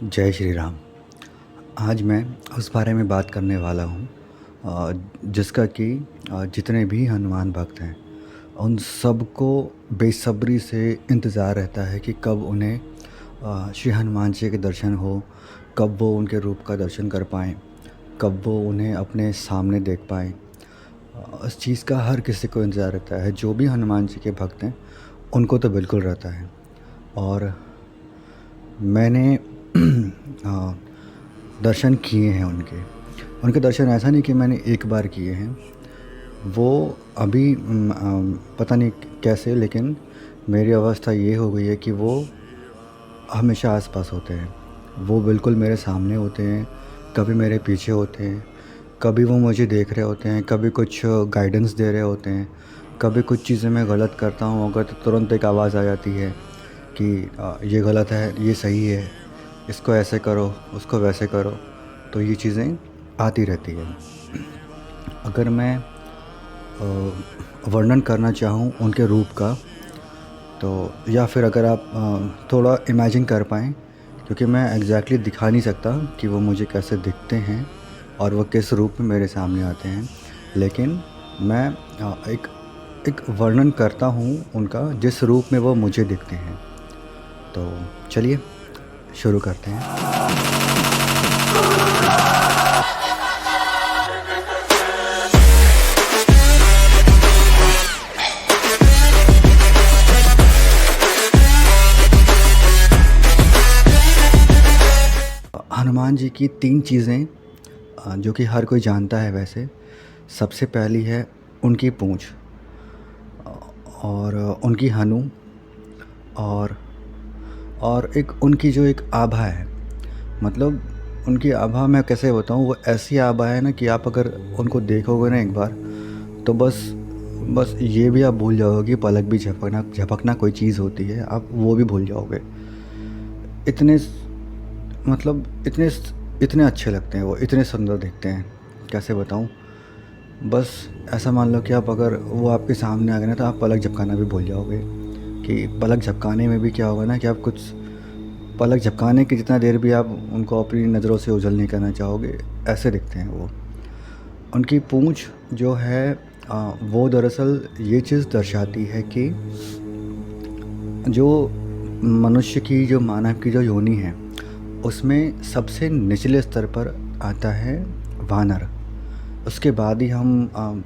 जय श्री राम। आज मैं उस बारे में बात करने वाला हूँ जिसका कि जितने भी हनुमान भक्त हैं उन सबको बेसब्री से इंतज़ार रहता है कि कब उन्हें श्री हनुमान जी के दर्शन हो, कब वो उनके रूप का दर्शन कर पाएँ, कब वो उन्हें अपने सामने देख पाएँ। इस चीज़ का हर किसी को इंतज़ार रहता है। जो भी हनुमान जी के भक्त हैं उनको तो बिल्कुल रहता है। और मैंने दर्शन किए हैं उनके। उनके दर्शन ऐसा नहीं कि मैंने एक बार किए हैं। वो अभी पता नहीं कैसे, लेकिन मेरी अवस्था ये हो गई है कि वो हमेशा आस-पास होते हैं। वो बिल्कुल मेरे सामने होते हैं, कभी मेरे पीछे होते हैं, कभी वो मुझे देख रहे होते हैं, कभी कुछ गाइडेंस दे रहे होते हैं, कभी कुछ चीज़ें मैं गलत करता हूँ अगर तो तुरंत एक आवाज़ आ जाती है कि ये गलत है, ये सही है, इसको ऐसे करो, उसको वैसे करो। तो ये चीज़ें आती रहती हैं। अगर मैं वर्णन करना चाहूँ उनके रूप का, तो या फिर अगर आप थोड़ा इमेजिन कर पाएँ, क्योंकि मैं एग्ज़ैक्टली दिखा नहीं सकता कि वो मुझे कैसे दिखते हैं और वो किस रूप में मेरे सामने आते हैं। लेकिन मैं एक एक वर्णन करता हूँ उनका जिस रूप में वो मुझे दिखते हैं। तो चलिए शुरू करते हैं। हनुमान जी की 3 चीज़ें जो कि हर कोई जानता है वैसे। सबसे पहली है उनकी पूँछ, और उनकी हनु, और एक उनकी जो एक आभा है। मतलब उनकी आभा मैं कैसे बताऊँ, वो ऐसी आभा है ना कि आप अगर उनको देखोगे ना एक बार, तो बस बस ये भी आप भूल जाओगे कि पलक भी झपकना कोई चीज़ होती है, आप वो भी भूल जाओगे। इतने मतलब इतने अच्छे लगते हैं वो, इतने सुंदर दिखते हैं, कैसे बताऊँ। बस ऐसा मान लो कि आप अगर वो आपके सामने आ गए ना, तो आप पलक झपकाना भी भूल जाओगे। कि पलक झपकाने में भी क्या होगा ना कि आप कुछ पलक झपकाने की जितना देर भी आप उनको अपनी नज़रों से ओझल नहीं करना चाहोगे, ऐसे दिखते हैं वो। उनकी पूँछ जो है वो दरअसल ये चीज़ दर्शाती है कि जो मनुष्य की, जो मानव की जो योनि है, उसमें सबसे निचले स्तर पर आता है वानर। उसके बाद ही हम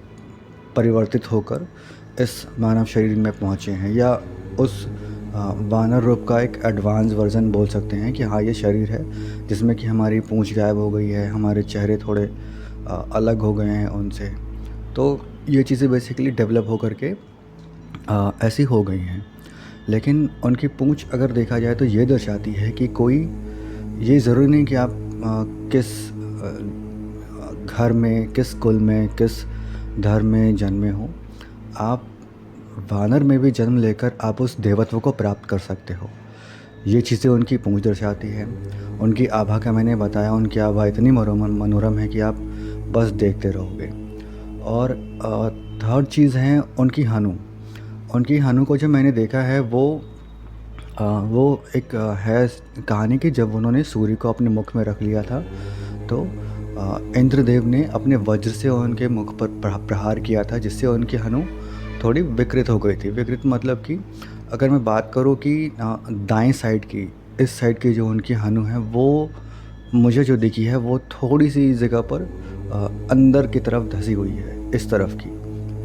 परिवर्तित होकर इस मानव शरीर में पहुँचे हैं, या उस वानर रूप का एक एडवांस वर्ज़न बोल सकते हैं कि हाँ, ये शरीर है जिसमें कि हमारी पूँछ गायब हो गई है, हमारे चेहरे थोड़े अलग हो गए हैं उनसे। तो ये चीज़ें बेसिकली डेवलप होकर के ऐसी हो गई हैं। लेकिन उनकी पूँछ अगर देखा जाए तो ये दर्शाती है कि कोई, ये ज़रूरी नहीं कि आप किस घर में, किस कुल में, किस धर्म में जन्मे हो। आप वानर में भी जन्म लेकर आप उस देवत्व को प्राप्त कर सकते हो। ये चीज़ें उनकी पूँछ दर्शाती है। उनकी आभा का मैंने बताया, उनकी आभा इतनी मनोरम है कि आप बस देखते रहोगे। और थर्ड चीज़ है उनकी हनु। उनकी हनु को जो मैंने देखा है वो एक है कहानी कि जब उन्होंने सूर्य को अपने मुख में रख लिया था, तो इंद्रदेव ने अपने वज्र से उनके मुख पर प्रहार किया था, जिससे उनकी हनु थोड़ी विकृत हो गई थी। विकृत मतलब कि अगर मैं बात करूँ कि दाएं साइड की, इस साइड की जो उनकी हनु है, वो मुझे जो दिखी है वो थोड़ी सी जगह पर अंदर की तरफ धसी हुई है। इस तरफ की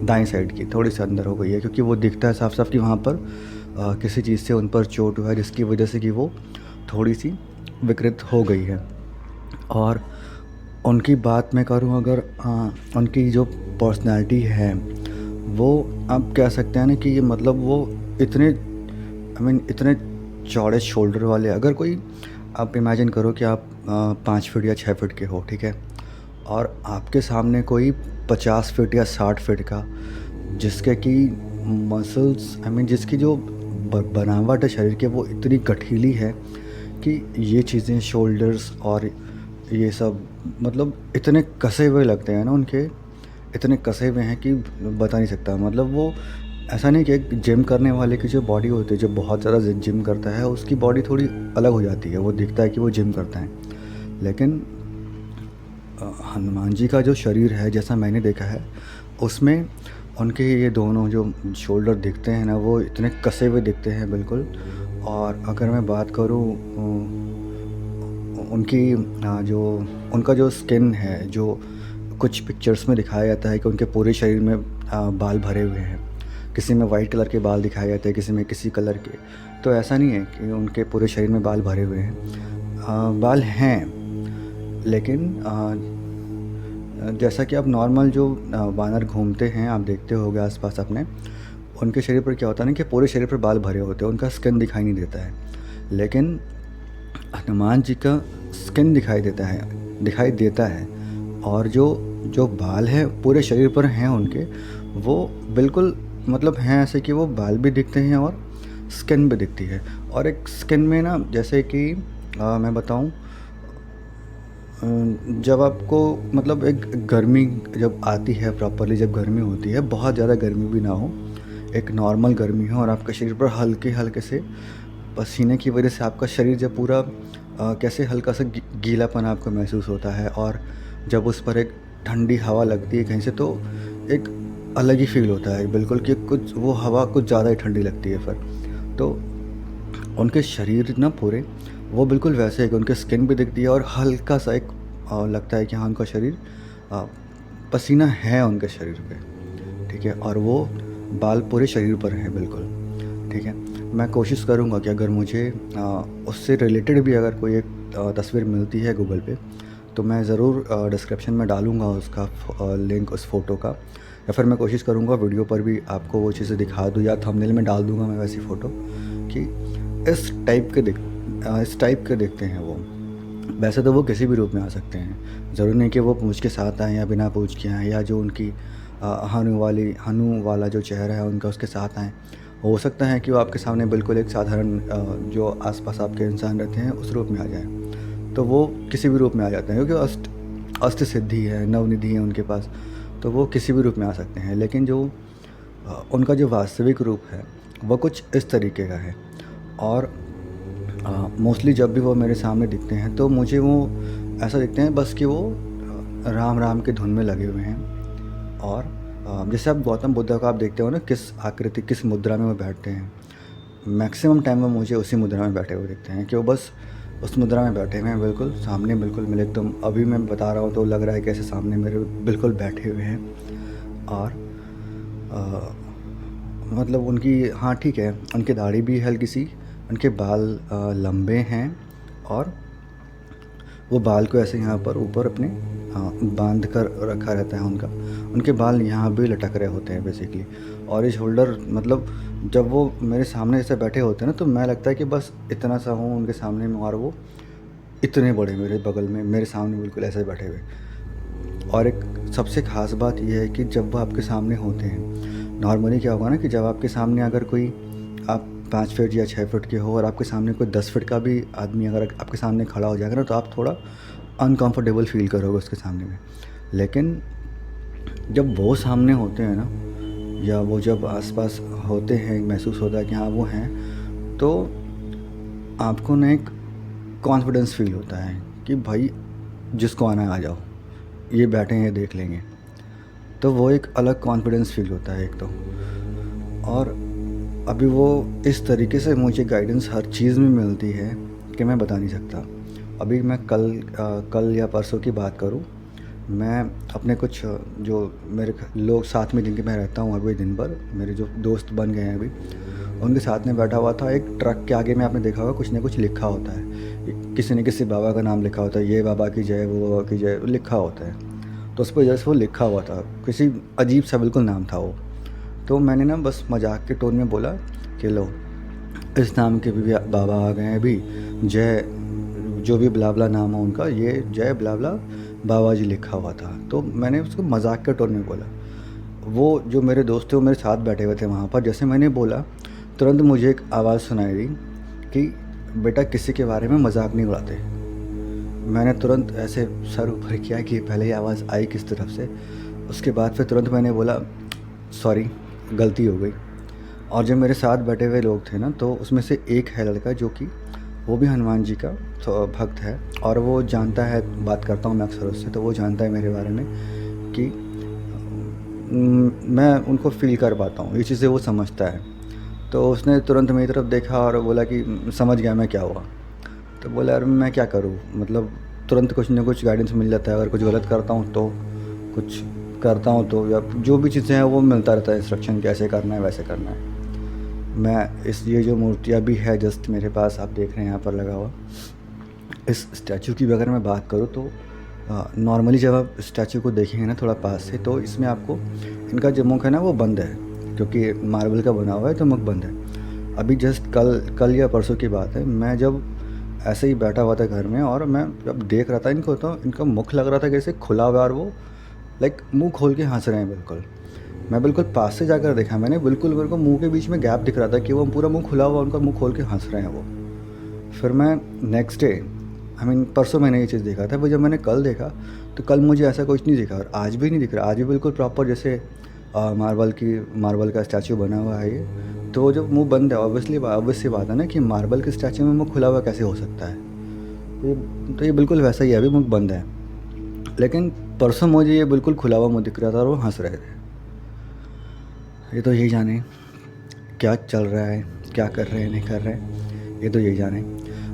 दाएं साइड की थोड़ी सी अंदर हो गई है, क्योंकि वो दिखता है साफ साफ कि वहाँ पर किसी चीज़ से उन पर चोट हुआ है, जिसकी वजह से कि वो थोड़ी सी विकृत हो गई है। और उनकी बात मैं करूँ अगर, उनकी जो पर्सनैलिटी है, वो आप कह सकते हैं ना कि ये मतलब वो इतने इतने चौड़े शोल्डर वाले, अगर कोई, आप इमेजिन करो कि आप 5 फीट या 6 फीट के हो, ठीक है, और आपके सामने कोई 50 फीट या 60 फीट का, जिसके कि मसल्स, जिसकी जो बनावट है शरीर के, वो इतनी गठीली है कि ये चीज़ें, शोल्डर्स और ये सब, मतलब इतने कसे हुए लगते हैं ना उनके, इतने कसे हुए हैं कि बता नहीं सकता। मतलब वो ऐसा नहीं कि एक जिम करने वाले की जो बॉडी होती है, जो बहुत ज़्यादा जिम करता है, उसकी बॉडी थोड़ी अलग हो जाती है, वो दिखता है कि वो जिम करता है। लेकिन हनुमान जी का जो शरीर है, जैसा मैंने देखा है, उसमें उनके ये दोनों जो शोल्डर दिखते हैं ना, वो इतने कसे हुए दिखते हैं बिल्कुल। और अगर मैं बात करूँ उनकी जो उनका जो स्किन है, जो कुछ पिक्चर्स में दिखाया जाता है कि उनके पूरे शरीर में बाल भरे हुए हैं। किसी में वाइट कलर के बाल दिखाए जाते हैं, किसी में किसी कलर के। तो ऐसा नहीं है कि उनके पूरे शरीर में बाल भरे हुए हैं। बाल हैं, लेकिन जैसा कि आप नॉर्मल जो वानर घूमते हैं, आप देखते होंगे आसपास अपने, उनके शरीर पर क्या होता है ना कि पूरे शरीर पर बाल भरे होते हैं, उनका स्किन दिखाई नहीं देता है। लेकिन हनुमान जी का स्किन दिखाई देता है। और जो जो बाल हैं पूरे शरीर पर हैं उनके, वो बिल्कुल मतलब हैं ऐसे कि वो बाल भी दिखते हैं और स्किन भी दिखती है। और एक स्किन में ना, जैसे कि मैं बताऊं, जब आपको मतलब एक गर्मी जब आती है प्रॉपरली, जब गर्मी होती है, बहुत ज़्यादा गर्मी भी ना हो, एक नॉर्मल गर्मी हो, और आपके शरीर पर हल्के हल्के से पसीने की वजह से आपका शरीर जब पूरा कैसे हल्का सा गीलापन आपको महसूस होता है, और जब उस पर एक ठंडी हवा लगती है कहीं से, तो एक अलग ही फील होता है बिल्कुल, कि कुछ वो हवा कुछ ज़्यादा ही ठंडी लगती है फिर। तो उनके शरीर ना पूरे वो बिल्कुल वैसे है कि उनके स्किन भी दिखती है, और हल्का सा एक लगता है कि हाँ, उनका शरीर अ, पसीना है उनके शरीर पे, ठीक है। और वो बाल पूरे शरीर पर हैं बिल्कुल, ठीक है। मैं कोशिश करूँगा कि अगर मुझे उससे रिलेटेड भी अगर कोई एक तस्वीर मिलती है गूगल पे, तो मैं ज़रूर डिस्क्रिप्शन में डालूँगा उसका लिंक उस फ़ोटो का, या फिर मैं कोशिश करूँगा वीडियो पर भी आपको वो चीज़ें दिखा दूँ, या थंबनेल में डाल दूँगा मैं वैसी फ़ोटो, कि इस टाइप के दिखते हैं वो। वैसे तो वो किसी भी रूप में आ सकते हैं, ज़रूरी नहीं कि वो पूँछ के साथ आएँ या बिना पूँछ के आएँ, या जो उनकी हनु वाला जो चेहरा है उनका उसके साथ आएँ। हो सकता है कि वो आपके सामने बिल्कुल एक साधारण जो आस-पास आपके इंसान रहते हैं उस रूप में आ जाएँ। तो वो किसी भी रूप में आ जाते हैं, क्योंकि अष्ट सिद्धि है, नवनिधि है उनके पास, तो वो किसी भी रूप में आ सकते हैं। लेकिन जो उनका जो वास्तविक रूप है, वो कुछ इस तरीके का है। और मोस्टली जब भी वो मेरे सामने दिखते हैं, तो मुझे वो ऐसा दिखते हैं बस कि वो राम राम के धुन में लगे हुए हैं। और जैसे आप गौतम बुद्ध को आप देखते हो ना, किस आकृति, किस मुद्रा में वो बैठते हैं, मैक्सिमम टाइम वो मुझे उसी मुद्रा में बैठे हुए दिखते हैं, कि वो बस उस मुद्रा में बैठे हुए हैं, बिल्कुल सामने, बिल्कुल मेरे एकदम अभी मैं बता रहा हूँ तो लग रहा है कि ऐसे सामने मेरे बिल्कुल बैठे हुए हैं। और मतलब उनकी, हाँ ठीक है, उनकी दाढ़ी भी हल्की सी, उनके बाल लंबे हैं, और वो बाल को ऐसे यहाँ पर ऊपर अपने बांध कर रखा रहता है उनका। उनके बाल यहाँ भी लटक रहे होते हैं बेसिकली। और ये शोल्डर, मतलब जब वो मेरे सामने ऐसे बैठे होते हैं ना, तो मैं लगता है कि बस इतना सा हूँ उनके सामने में, और वो इतने बड़े मेरे बगल में, मेरे सामने बिल्कुल ऐसे बैठे हुए। और एक सबसे ख़ास बात यह है कि जब वो आपके सामने होते हैं, नॉर्मली क्या होगा ना कि जब आपके सामने अगर कोई, आप 5 फीट या 6 फीट के हो, और आपके सामने कोई 10 फीट का भी आदमी अगर आपके सामने खड़ा हो जाएगा ना, तो आप थोड़ा अनकंफर्टेबल फील करोगे उसके सामने में। लेकिन जब वो सामने होते हैं ना, या वो जब आसपास होते हैं, महसूस होता है कि हाँ वो हैं, तो आपको ना एक कॉन्फिडेंस फील होता है कि भाई जिसको आना है आ जाओ, ये बैठे हैं, ये देख लेंगे। तो वो एक अलग कॉन्फिडेंस फील होता है एक तो। और अभी वो इस तरीके से मुझे गाइडेंस हर चीज़ में मिलती है कि मैं बता नहीं सकता। अभी मैं कल या परसों की बात करूं, मैं अपने कुछ जो मेरे लोग साथ में जिनके मैं रहता हूं अभी दिन भर, मेरे जो दोस्त बन गए हैं अभी, उनके साथ में बैठा हुआ था। एक ट्रक के आगे में आपने देखा होगा कुछ ना कुछ लिखा होता है, किसी न किसी बाबा का नाम लिखा होता है, ये बाबा की जय, वो बाबा की जय लिखा होता है। तो उस पर जैसे वो लिखा हुआ था, किसी अजीब सा बिल्कुल नाम था वो। तो मैंने ना बस मजाक के टोन में बोला कि लो, इस नाम के भी बाबा आ गए हैं अभी, जय जो भी ब्लाबला नाम है उनका, ये जय ब्लाबला बाबा जी लिखा हुआ था। तो मैंने उसको मजाक के टोन में बोला। वो जो मेरे दोस्त थे वो मेरे साथ बैठे हुए थे वहाँ पर। जैसे मैंने बोला, तुरंत मुझे एक आवाज़ सुनाई दी कि बेटा किसी के बारे में मजाक नहीं उड़ाते। मैंने तुरंत ऐसे सर ऊपर किया कि पहले ये आवाज़ आई किस तरफ से। उसके बाद फिर तुरंत मैंने बोला सॉरी, गलती हो गई। और जो मेरे साथ बैठे हुए लोग थे ना, तो उसमें से एक है लड़का जो कि वो भी हनुमान जी का तो भक्त है, और वो जानता है, बात करता हूँ मैं अक्सर उससे, तो वो जानता है मेरे बारे में कि मैं उनको फ़ील कर पाता हूँ, ये चीज़ें वो समझता है। तो उसने तुरंत मेरी तरफ देखा और बोला कि समझ गया मैं क्या हुआ। तो बोला यार मैं क्या करूँ, मतलब तुरंत कुछ ना कुछ गाइडेंस मिल जाता है, अगर कुछ गलत करता हूँ तो, कुछ करता हूँ तो, या जो भी चीज़ें हैं वो मिलता रहता है इंस्ट्रक्शन, कैसे करना है वैसे करना है। मैं इस ये जो मूर्तियाँ भी है जस्ट मेरे पास आप देख रहे हैं यहाँ पर लगा हुआ, इस स्टैचू की भी अगर मैं बात करूँ तो नॉर्मली जब आप स्टैचू को देखेंगे ना थोड़ा पास से, तो इसमें आपको इनका जो मुख है ना वो बंद है, क्योंकि मार्बल का बना हुआ है तो मुख बंद है। अभी जस्ट कल कल या परसों की बात है, मैं जब ऐसे ही बैठा हुआ था घर में और मैं जब देख रहा था इनको, तो इनका मुख लग रहा था कैसे खुला हुआ, और वो लाइक मुंह खोल के हंस रहे हैं बिल्कुल। मैं बिल्कुल पास से जाकर देखा मैंने, बिल्कुल मेरे को मुंह के बीच में गैप दिख रहा था कि वो पूरा मुंह खुला हुआ, उनका मुंह खोल के हंस रहे हैं वो। फिर मैं नेक्स्ट डे, आई मीन परसों मैंने ये चीज़ देखा था, वो जब मैंने कल देखा तो कल मुझे ऐसा कुछ नहीं दिखा, और आज भी नहीं दिख रहा। आज भी बिल्कुल प्रॉपर जैसे मार्बल का स्टैचू बना हुआ है ये। तो वो जब मुंह बंद है, ऑब्वियस सी बात है ना कि मार्बल के स्टैचू में मुंह खुला हुआ कैसे हो सकता है। तो ये बिल्कुल वैसा ही है, अभी मुंह बंद है, लेकिन परसों मुझे ये बिल्कुल खुला हुआ मुंह दिख रहा था और वो हंस रहे थे। ये तो यही जाने क्या चल रहा है, क्या कर रहे हैं नहीं कर रहे हैं, ये तो यही जाने।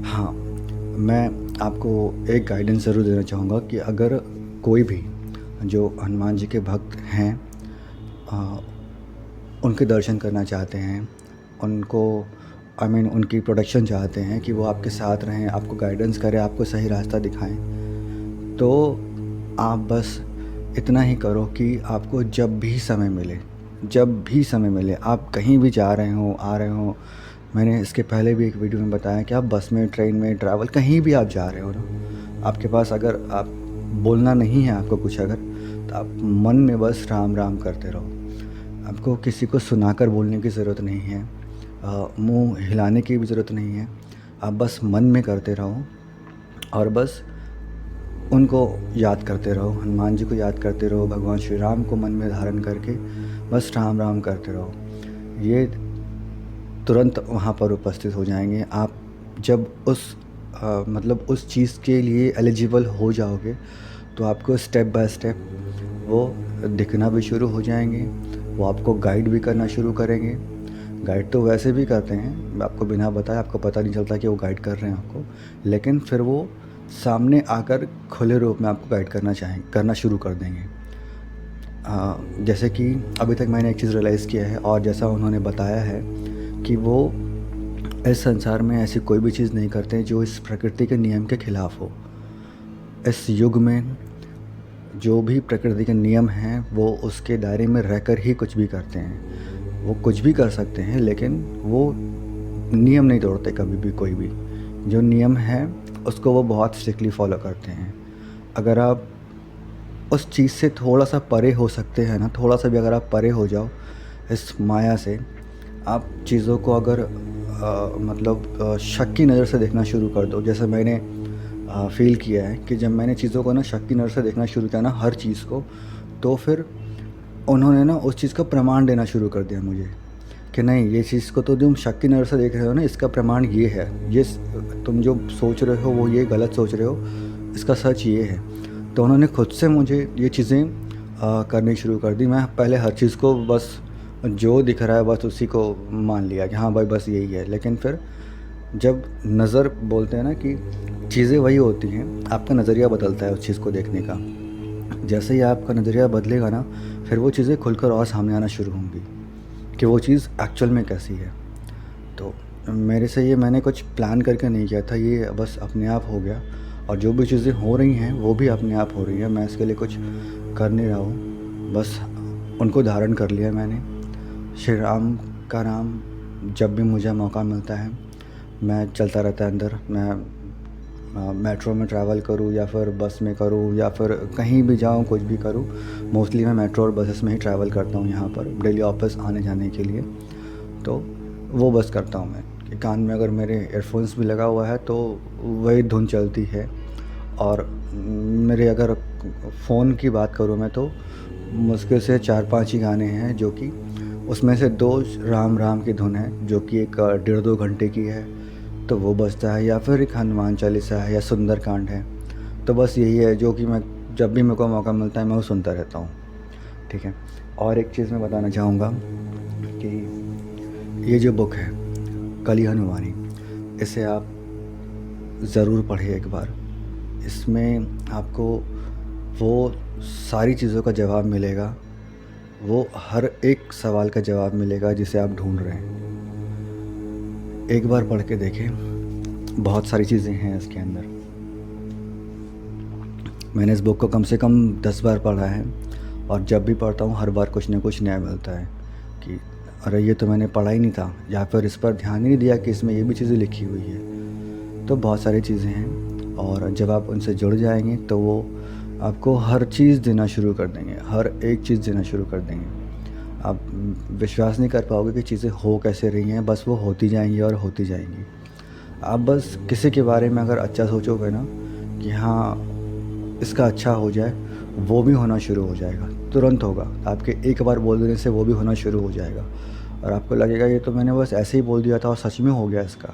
हाँ, मैं आपको एक गाइडेंस ज़रूर देना चाहूँगा कि अगर कोई भी जो हनुमान जी के भक्त हैं, आ, उनके दर्शन करना चाहते हैं, उनको आई मीन उनकी प्रोटेक्शन चाहते हैं कि वो आपके साथ रहें, आपको गाइडेंस करें, आपको सही रास्ता दिखाएं, तो आप बस इतना ही करो कि आपको जब भी समय मिले, आप कहीं भी जा रहे हो, आ रहे हो। मैंने इसके पहले भी एक वीडियो में बताया कि आप बस में, ट्रेन में, ट्रैवल कहीं भी आप जा रहे हो ना, आपके पास अगर आप बोलना नहीं है आपको कुछ अगर, तो आप मन में बस राम राम करते रहो। आपको किसी को सुनाकर बोलने की ज़रूरत नहीं है, मुंह हिलाने की भी ज़रूरत नहीं है। आप बस मन में करते रहो, और बस उनको याद करते रहो, हनुमान जी को याद करते रहो, भगवान श्री राम को मन में धारण करके बस राम राम करते रहो। ये तुरंत वहाँ पर उपस्थित हो जाएंगे। आप जब मतलब उस चीज़ के लिए एलिजिबल हो जाओगे, तो आपको स्टेप बाय स्टेप वो दिखना भी शुरू हो जाएंगे, वो आपको गाइड भी करना शुरू करेंगे। गाइड तो वैसे भी करते हैं, आपको बिना बताए आपको पता नहीं चलता कि वो गाइड कर रहे हैं आपको, लेकिन फिर वो सामने आकर खुले रूप में आपको गाइड करना शुरू कर देंगे। जैसे कि अभी तक मैंने एक चीज़ रियलाइज़ किया है, और जैसा उन्होंने बताया है कि वो इस संसार में ऐसी कोई भी चीज़ नहीं करते जो इस प्रकृति के नियम के ख़िलाफ़ हो। इस युग में जो भी प्रकृति के नियम हैं वो उसके दायरे में रहकर ही कुछ भी करते हैं। वो कुछ भी कर सकते हैं, लेकिन वो नियम नहीं तोड़ते कभी भी, कोई भी जो नियम है उसको वो बहुत स्ट्रिक्टली फॉलो करते हैं। अगर आप उस चीज़ से थोड़ा सा परे हो सकते हैं ना, थोड़ा सा भी अगर आप परे हो जाओ इस माया से, आप चीज़ों को अगर मतलब शक की नज़र से देखना शुरू कर दो, जैसे मैंने फ़ील किया है कि जब मैंने चीज़ों को ना शक की नज़र से देखना शुरू किया ना हर चीज़ को, तो फिर उन्होंने ना उस चीज़ का प्रमाण देना शुरू कर दिया मुझे कि नहीं, ये चीज़ को तो तुम शक की नज़र से देख रहे हो ना, इसका प्रमाण ये है, ये तुम जो सोच रहे हो वो ये गलत सोच रहे हो, इसका सच ये है। तो उन्होंने खुद से मुझे ये चीज़ें करनी शुरू कर दी। मैं पहले हर चीज़ को बस जो दिख रहा है बस उसी को मान लिया कि हाँ भाई बस यही है, लेकिन फिर जब नज़र बोलते हैं ना कि चीज़ें वही होती हैं, आपका नज़रिया बदलता है उस चीज़ को देखने का। जैसे ही आपका नज़रिया बदलेगा ना, फिर वो चीज़ें खुलकर और सामने आना शुरू होंगी कि वो चीज़ एक्चुअल में कैसी है। तो मेरे से ये मैंने कुछ प्लान करके नहीं किया था, ये बस अपने आप हो गया, और जो भी चीज़ें हो रही हैं वो भी अपने आप हो रही हैं। मैं इसके लिए कुछ कर नहीं रहा हूँ, बस उनको धारण कर लिया मैंने। श्री राम का नाम जब भी मुझे मौका मिलता है मैं चलता रहता है अंदर। मैं मेट्रो में ट्रैवल करूँ या फिर बस में करूँ या फिर कहीं भी जाऊँ, कुछ भी करूँ, मोस्टली मैं मेट्रो और बसेस में ही ट्रैवल करता हूँ यहाँ पर डेली ऑफिस आने जाने के लिए। तो वो बस करता हूँ मैं कि कान में अगर मेरे एयरफोन्स भी लगा हुआ है तो वही धुन चलती है। और मेरे अगर फ़ोन की बात करूँ मैं तो मुश्किल से 4-5 ही गाने हैं जो कि उसमें से 2 राम राम की धुन है जो कि एक 1.5-2 घंटे की है, तो वो बजता है, या फिर एक हनुमान चालीसा है या सुंदरकांड है। तो बस यही है जो कि मैं जब भी मेरे को मौका मिलता है मैं वो सुनता रहता हूँ। ठीक है। और एक चीज़ मैं बताना चाहूँगा कि ये जो बुक है कली हनुमानी, इसे आप ज़रूर पढ़िए एक बार। इसमें आपको वो सारी चीज़ों का जवाब मिलेगा, वो हर एक सवाल का जवाब मिलेगा जिसे आप ढूंढ रहे हैं। एक बार पढ़ के देखें, बहुत सारी चीज़ें हैं इसके अंदर। मैंने इस बुक को कम से कम 10 बार पढ़ा है, और जब भी पढ़ता हूँ हर बार कुछ ना कुछ नया मिलता है कि अरे ये तो मैंने पढ़ा ही नहीं था, या फिर इस पर ध्यान ही नहीं दिया कि इसमें ये भी चीज़ें लिखी हुई है। तो बहुत सारी चीज़ें हैं, और जब आप उनसे जुड़ जाएंगे तो वो आपको हर चीज़ देना शुरू कर देंगे, हर एक चीज़ देना शुरू कर देंगे। आप विश्वास नहीं कर पाओगे कि चीज़ें हो कैसे रही हैं, बस वो होती जाएंगी और होती जाएंगी। आप बस किसी के बारे में अगर अच्छा सोचोगे ना कि हाँ इसका अच्छा हो जाए, वो भी होना शुरू हो जाएगा, तुरंत होगा। आपके एक बार बोल देने से वो भी होना शुरू हो जाएगा, और आपको लगेगा ये तो मैंने बस ऐसे ही बोल दिया था और सच में हो गया इसका।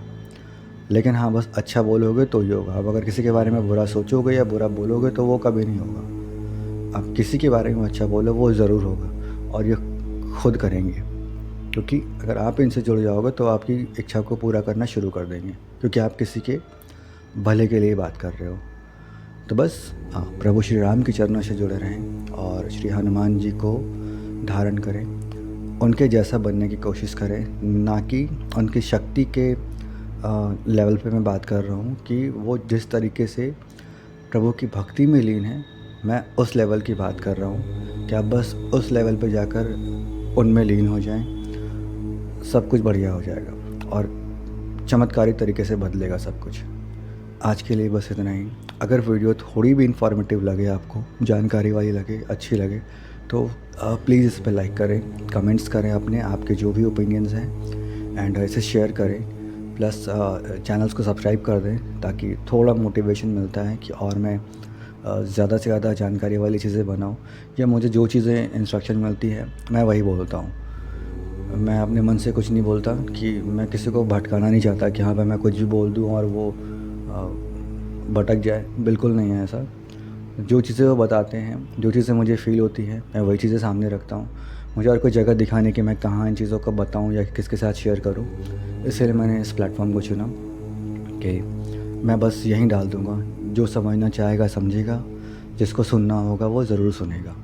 लेकिन हाँ, बस अच्छा बोलोगे तो ही होगा। आप अगर किसी के बारे में बुरा सोचोगे या बुरा बोलोगे तो वो कभी नहीं होगा। आप किसी के बारे में अच्छा बोलो, वो ज़रूर होगा, और ये खुद करेंगे। क्योंकि अगर आप इनसे जुड़ जाओगे तो आपकी इच्छा को पूरा करना शुरू कर देंगे, क्योंकि आप किसी के भले के लिए बात कर रहे हो। तो बस हाँ, प्रभु श्री राम के चरणों से जुड़े रहें और श्री हनुमान जी को धारण करें, उनके जैसा बनने की कोशिश करें, ना कि उनकी शक्ति के लेवल पे मैं बात कर रहा हूँ कि वो जिस तरीके से प्रभु की भक्ति में लीन है, मैं उस लेवल की बात कर रहा हूँ कि आप बस उस लेवल पे जाकर उनमें लीन हो जाएं, सब कुछ बढ़िया हो जाएगा और चमत्कारी तरीके से बदलेगा सब कुछ। आज के लिए बस इतना ही। अगर वीडियो थोड़ी भी इंफॉर्मेटिव लगे, आपको जानकारी वाली लगे, अच्छी लगे, तो प्लीज़ इस पर लाइक करें, कमेंट्स करें अपने आपके जो भी ओपिनियंस हैं, एंड इसे शेयर करें। प्लस चैनल्स को सब्सक्राइब कर दें, ताकि थोड़ा मोटिवेशन मिलता है कि और मैं ज़्यादा से ज़्यादा जानकारी वाली चीज़ें बनाऊँ, या मुझे जो चीज़ें इंस्ट्रक्शन मिलती है मैं वही बोलता हूँ। मैं अपने मन से कुछ नहीं बोलता, कि मैं किसी को भटकाना नहीं चाहता कि हाँ भाई मैं कुछ भी बोल दूँ और वो भटक जाए। बिल्कुल नहीं है ऐसा। जो चीज़ें वो बताते हैं, जो चीज़ें मुझे फ़ील होती है, मैं वही चीज़ें सामने रखता हूँ। मुझे और कोई जगह दिखाने कि मैं कहाँ इन चीज़ों को बताऊँ या किसके साथ शेयर करूँ, इसलिए मैंने इस प्लेटफॉर्म को चुना कि मैं बस यहीं डाल दूँगा। जो समझना चाहेगा समझेगा, जिसको सुनना होगा वो ज़रूर सुनेगा।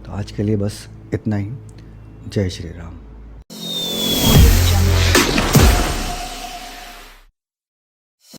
तो आज के लिए बस इतना ही। जय श्री राम।